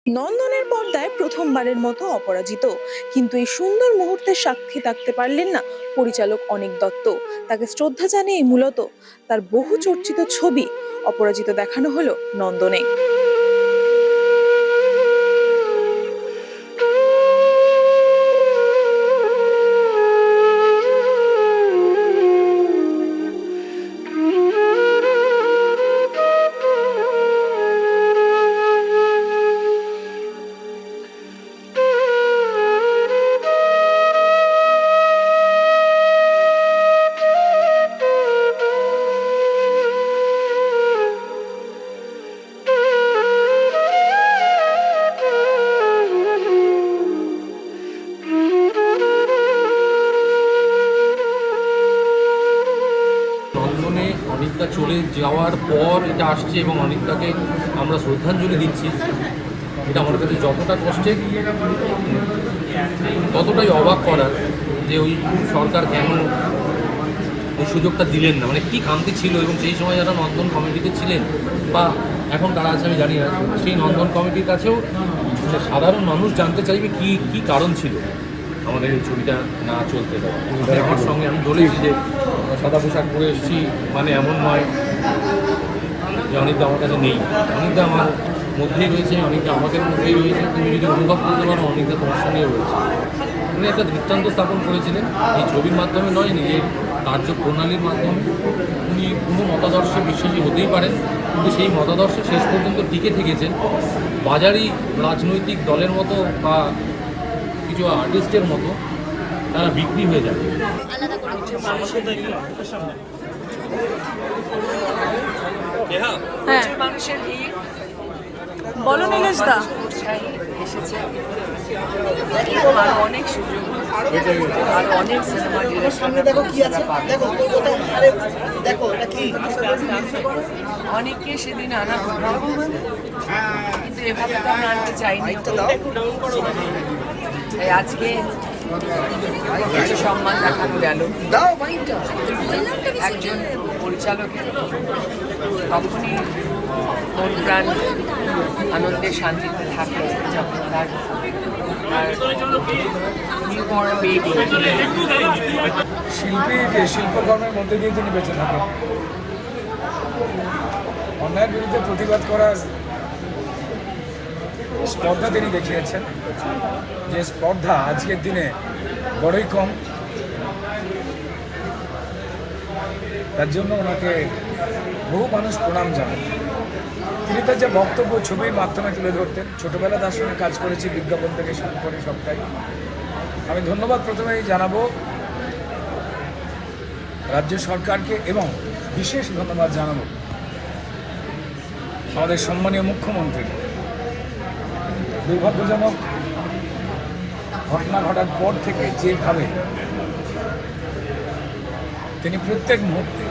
নন্দনের পর্দায় প্রথমবারের মতো অপরাজিত, কিন্তু এই সুন্দর মুহূর্তের সাক্ষী থাকতে পারলেন না পরিচালক অনীক দত্ত। তাকে শ্রদ্ধা জানিয়ে মূলত তার বহু চর্চিত ছবি অপরাজিত দেখানো হলো নন্দনে। নন্দনে অনিকদা চলে যাওয়ার পর এটা আসছে এবং অনিকদাকে আমরা শ্রদ্ধাঞ্জলি দিচ্ছি। এটা আমার কাছে যতটা কষ্টের ততটাই অবাক করার যে ওই সরকার কেন ওই সুযোগটা দিলেন না, মানে কী খামতি ছিল। এবং সেই সময় যারা নন্দন কমিটিতে ছিলেন বা এখন তারা আছে আমি জানি না, সেই নন্দন কমিটির কাছেও মানে সাধারণ মানুষ জানতে চাইবে কী কী কারণ ছিল আমাদের এই ছবিটা না চলতে দেওয়া। আমার সঙ্গে আমি বলেছি যে সাদা পোশাক পরে এসেছি মানে এমন নয় যে অনেকটা আমার কাছে নেই, অনেকটা আমার মধ্যেই রয়েছে, অনেকটা আমাদের মধ্যেই রয়েছে। তুমি যদি অনুভব করতে পারো অনেকটা তোমার সঙ্গেও রয়েছে। উনি একটা দৃষ্টান্ত স্থাপন করেছিলেন এই ছবির মাধ্যমে নয়, নিজের কার্যপ্রণালীর মাধ্যমে। উনি কোনো মতাদর্শে বিশ্বাসী হতেই পারেন, কিন্তু সেই মতাদর্শে শেষ পর্যন্ত টিকে থেকেছেন। বাজারি রাজনৈতিক দলের মতো বা কিছু আর্টিস্টের মতো তারা বিক্রি হয়ে যাবে। মানুষের ভিড় বলো নীলেশ দা। এসেছে, আরো অনেক সুযোগ, আরো অনেক সিনেমা অনেককে সেদিন আনা হলো, কিন্তু এভাবে তো আমরা আনতে চাইনি। তাই আজকে কিছু সম্মান দেখানো গেল একজন পরিচালকের। তখনই মন প্রাণ আনন্দে শান্তিতে থাকে যখন তার শিল্পকর্মের মধ্যে দিয়ে তিনি বেঁচে থাকেন। অন্যায়ের বিরুদ্ধে প্রতিবাদ করার স্পর্ধা তিনি দেখিয়েছেন, যে স্পর্ধা আজকের দিনে বড়ই কম। তার জন্য ওনাকে বহু মানুষ প্রণাম জানান। তিনি তার যে বক্তব্য ছবির মাধ্যমে তুলে ধরতেন। ছোটোবেলা তার সঙ্গে কাজ করেছি, বিজ্ঞাপন থেকে শুরু করে সবটাই। আমি ধন্যবাদ প্রথমেই জানাবো রাজ্য সরকারকে, এবং বিশেষ ধন্যবাদ জানাবো আমাদের সম্মানীয় মুখ্যমন্ত্রীকে। দুর্ভাগ্যজনক ঘটনা ঘটার পর থেকে যেভাবে তিনি প্রত্যেক মুহূর্তে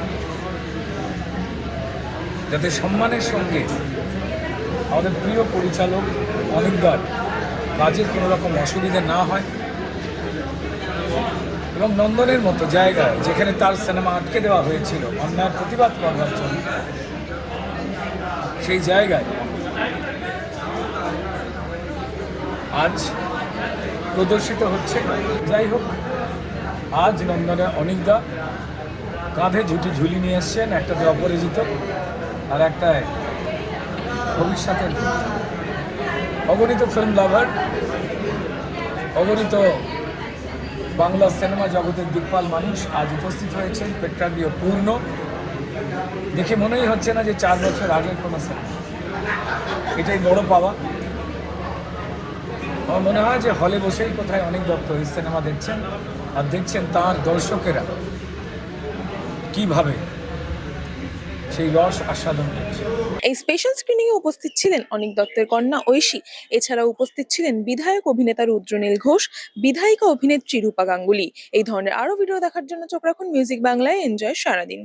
যাতে সম্মানের সঙ্গে আমাদের প্রিয় পরিচালক অনিকদার কাজের কোনো রকম অসুবিধা না হয়, এবং নন্দনের মতো জায়গায় যেখানে তার সিনেমা আটকে দেওয়া হয়েছিল অন্যায়ের প্রতিবাদ করবার জন্য, সেই জায়গায় আজ প্রদর্শিত হচ্ছে। যাই হোক, আজ নন্দনের অনিকদা কাঁধে ঝুলি নিয়ে এসছেন, একটাতে অপরাজিত আর একটায় ভবিষ্যতের অগণিত ফিল্ম লাভার, অগণিত বাংলা সিনেমা জগতের দিকপাল মানুষ আজ উপস্থিত হয়েছেন। প্রেক্ষাগৃহ পূর্ণ, দেখে মনেই হচ্ছে না যে 4 বছর আগের কোনো সিনেমা। এটাই বড় পাওয়া। আমার মনে হয় যে হলে বসেই কোথায় অনেক দত্ত এই সিনেমা দেখছেন, আর দেখছেন তার দর্শকেরা কিভাবে সেই রস আস্বাদন করছে। এই স্পেশাল স্ক্রিনিং এ উপস্থিত ছিলেন অনীক দত্তের কন্যা ঐশী। এছাড়াও উপস্থিত ছিলেন বিধায়ক অভিনেতা রুদ্রনীল ঘোষ, বিধায়িকা অভিনেত্রী রূপা গাঙ্গুলি। এই ধরনের আরো ভিডিও দেখার জন্য চোখ রাখুন মিউজিক বাংলায়। এনজয় সারাদিন।